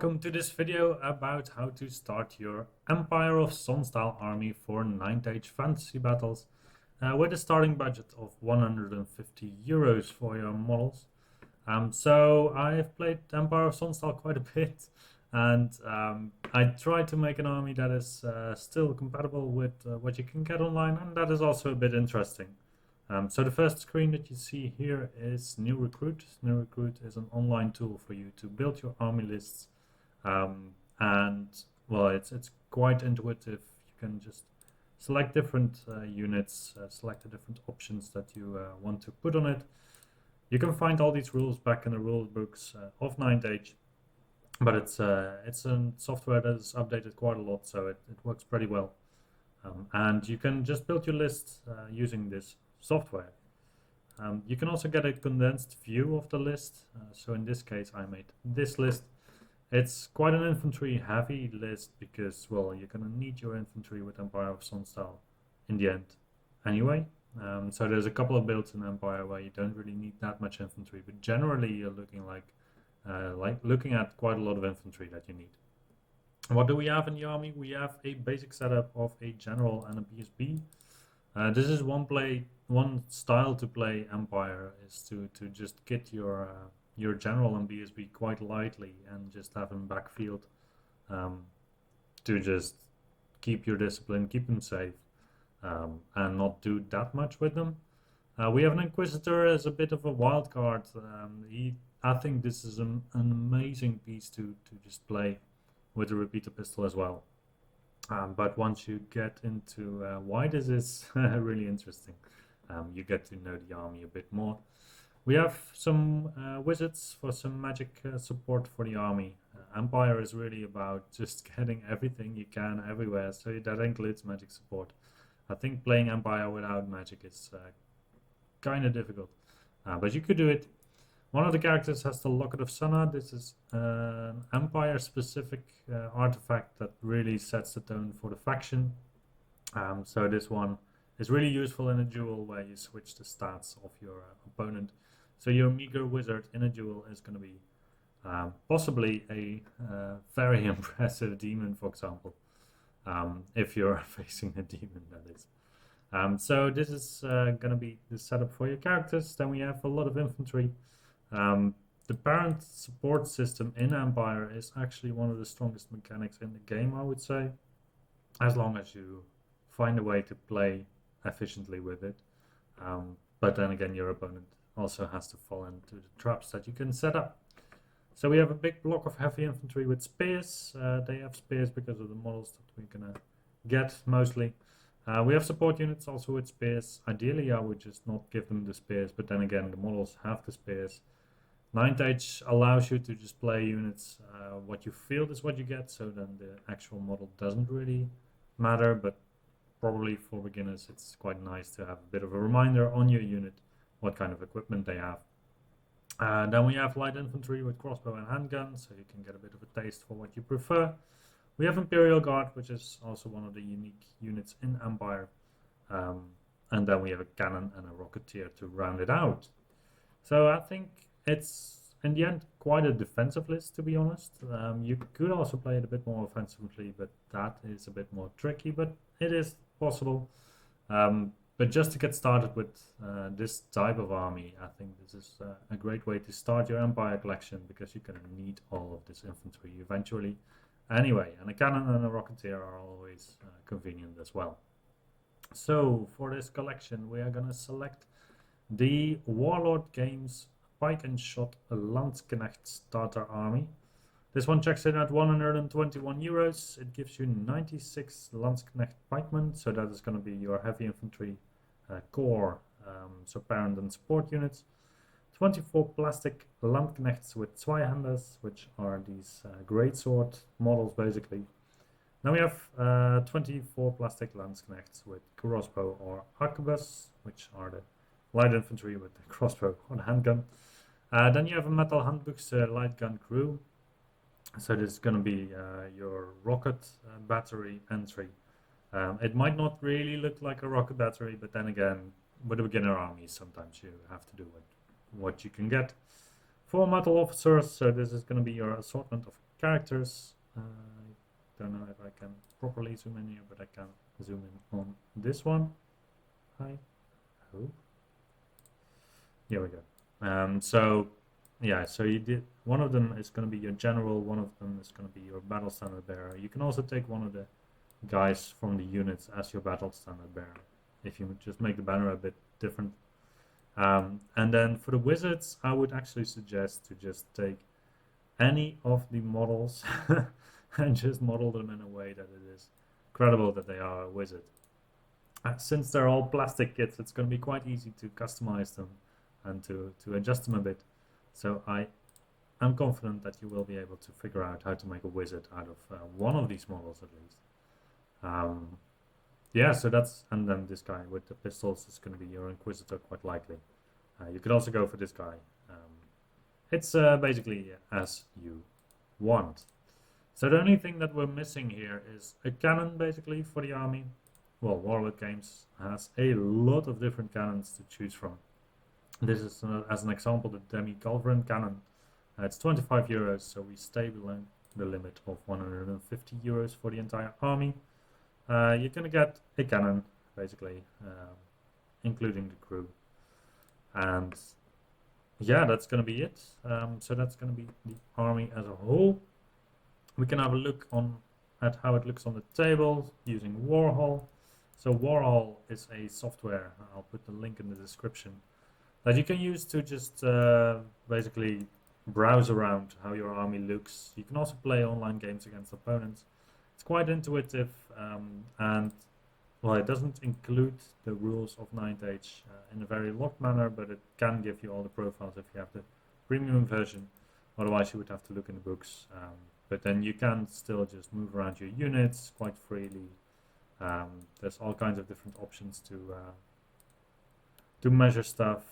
welcome to this video about how to start your Empire of Sonnstahl army for 9th Age fantasy battles with a starting budget of 150 euros for your models. So I've played Empire of Sonnstahl quite a bit, and I tried to make an army that is still compatible with what you can get online, and that is also a bit interesting. So the first screen that you see here is New Recruit. New Recruit is an online tool for you to build your army lists, and well, it's quite intuitive. You can just select different units, select the different options that you want to put on it. You can find all these rules back in the rule books of 9th Age, but it's a software that is updated quite a lot, so it works pretty well. And you can just build your list using this software. You can also get a condensed view of the list. So in this case, I made this list. It's quite an infantry heavy list because, well, you're going to need your infantry with Empire of Sonnstahl in the end anyway. So there's a couple of builds in Empire where you don't really need that much infantry, but generally you're looking looking at quite a lot of infantry that you need. What do we have in the army? We have a basic setup of a general and a BSB. This is one style to play Empire, is to just get your general and BSB quite lightly and just have them backfield to just keep your discipline, keep them safe, and not do that much with them. We have an Inquisitor as a bit of a wild card. I think this is an amazing piece to just play with a repeater pistol as well. But once you get into why this is really interesting, you get to know the army a bit more. We have some wizards for some magic support for the army. Empire is really about just getting everything you can everywhere, so that includes magic support. I think playing Empire without magic is kind of difficult, but you could do it. One of the characters has the Locket of Sana. This is an Empire-specific artifact that really sets the tone for the faction. So this one is really useful in a duel where you switch the stats of your opponent. So your meager wizard in a duel is going to be possibly a very impressive demon, for example, if you're facing a demon, that is. So this is going to be the setup for your characters. Then we have a lot of infantry. The parent support system in Empire is actually one of the strongest mechanics in the game, I would say, as long as you find a way to play efficiently with it. But then again, your opponent also has to fall into the traps that you can set up. So we have a big block of heavy infantry with spears. They have spears because of the models that we're gonna get mostly. We have support units also with spears. Ideally, I would just not give them the spears, but then again, the models have the spears. 9th Age allows you to just play units. What you field is what you get, so then the actual model doesn't really matter, but probably for beginners it's quite nice to have a bit of a reminder on your unit what kind of equipment they have. Then we have light infantry with crossbow and handgun, so you can get a bit of a taste for what you prefer. We have Imperial Guard, which is also one of the unique units in Empire. And then we have a cannon and a rocketeer to round it out. So I think it's, in the end, quite a defensive list, to be honest. You could also play it a bit more offensively, but that is a bit more tricky, but it is possible. But just to get started with this type of army, I think this is a great way to start your Empire collection, because you're going to need all of this infantry eventually. Anyway, and a cannon and a rocketeer are always convenient as well. So for this collection, we are going to select the Warlord Games Pike and Shot Landsknecht Starter Army. This one checks in at 121 euros. It gives you 96 Landsknecht pikemen, so that is going to be your heavy infantry core, so parent and support units. 24 plastic Landknechts with Zweihanders, which are these greatsword models basically. Then we have 24 plastic Landsknechts with crossbow or arquebus, which are the light infantry with the crossbow or the handgun. Then you have a metal Handbuchse light gun crew. So this is going to be your rocket battery entry. It might not really look like a rocket battery, but then again, with a beginner army, sometimes you have to do what you can get. 4 metal officers, so this is going to be your assortment of characters. I don't know if I can properly zoom in here, but I can zoom in on this one. I hope. Here we go. So yeah, so you did, one of them is going to be your general, one of them is going to be your battle standard bearer. You can also take one of the guys from the units as your battle standard bearer, if you just make the banner a bit different. And then for the wizards, I would actually suggest to just take any of the models and just model them in a way that it is credible that they are a wizard. Since they're all plastic kits, it's going to be quite easy to customize them and to adjust them a bit. So I am confident that you will be able to figure out how to make a wizard out of one of these models at least. Yeah, so that's, and then this guy with the pistols is going to be your Inquisitor quite likely. You could also go for this guy. It's basically as you want. So the only thing that we're missing here is a cannon basically for the army. Well, Warhall Games has a lot of different cannons to choose from. This is, as an example, the Demi-Culverin cannon. It's 25 euros, so we stay below the limit of 150 euros for the entire army. You're going to get a cannon, basically, including the crew. And yeah, that's going to be it. So that's going to be the army as a whole. We can have a look at how it looks on the table using Warhall. So Warhall is a software, I'll put the link in the description, that you can use to just basically browse around how your army looks. You can also play online games against opponents. It's quite intuitive, and well, it doesn't include the rules of 9th Age in a very locked manner, but it can give you all the profiles if you have the premium version. Otherwise you would have to look in the books, but then you can still just move around your units quite freely. There's all kinds of different options to measure stuff,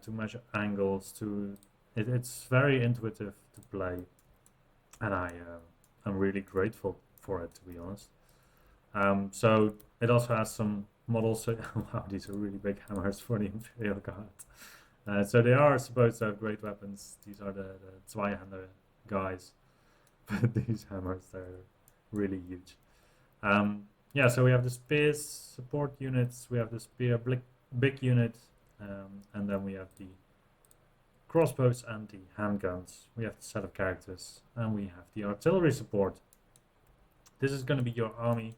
to measure angles. It's very intuitive to play, and I'm really grateful for it, to be honest. So it also has some models. So wow, these are really big hammers for the Imperial Guard. So they are supposed to have great weapons. These are the Zweihander guys, but these hammers, they're really huge. Yeah, so we have the spears support units, we have the spear big unit, and then we have the crossbows and the handguns. We have the set of characters, and we have the artillery support. This is going to be your army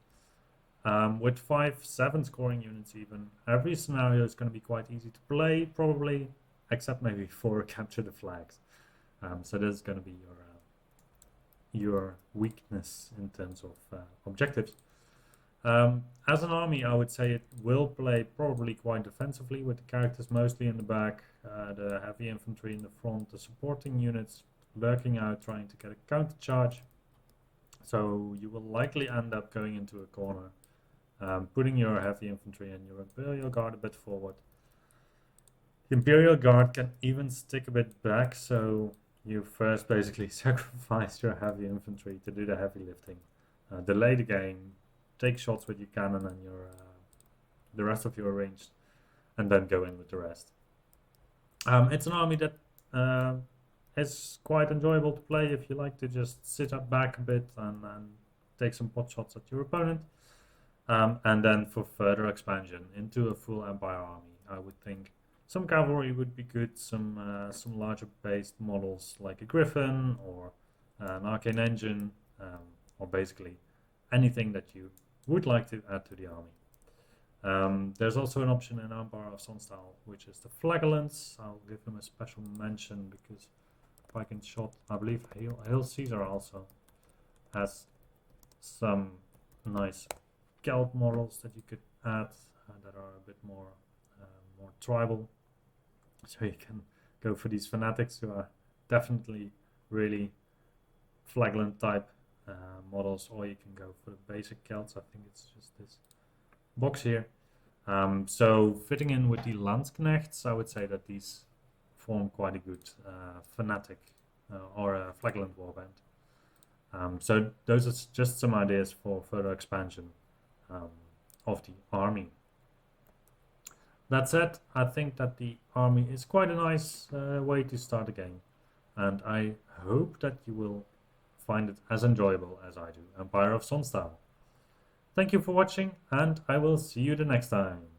with 5-7 scoring units even. Every scenario is going to be quite easy to play, probably, except maybe for capture the flags. So this is going to be your weakness in terms of objectives. As an army, I would say it will play probably quite defensively, with the characters mostly in the back, the heavy infantry in the front, the supporting units lurking out trying to get a counter charge. So you will likely end up going into a corner, putting your heavy infantry and your Imperial Guard a bit forward. The Imperial Guard can even stick a bit back, so you first basically sacrifice your heavy infantry to do the heavy lifting, delay the game, take shots with your cannon and your the rest of your ranged, and then go in with the rest. It's an army that is quite enjoyable to play if you like to just sit up back a bit and take some pot shots at your opponent. And then for further expansion into a full Empire army, I would think some cavalry would be good, some larger based models like a Griffin or an Arcane Engine, or basically anything that you would like to add to the army. There's also an option in Empire of Sonnstahl, which is the Flagellants. I'll give them a special mention because if I can shot, I believe Hail Caesar also has some nice Celt models that you could add that are a bit more tribal. So you can go for these fanatics who are definitely really Flagellant type models, or you can go for the basic Celts. I think it's just this box here. So fitting in with the Landsknechts, I would say that these form quite a good fanatic or a Flagellant warband. So those are just some ideas for further expansion of the army. That said, I think that the army is quite a nice way to start a game, and I hope that you will find it as enjoyable as I do Empire of Sonnstahl. Thank you for watching, and I will see you the next time.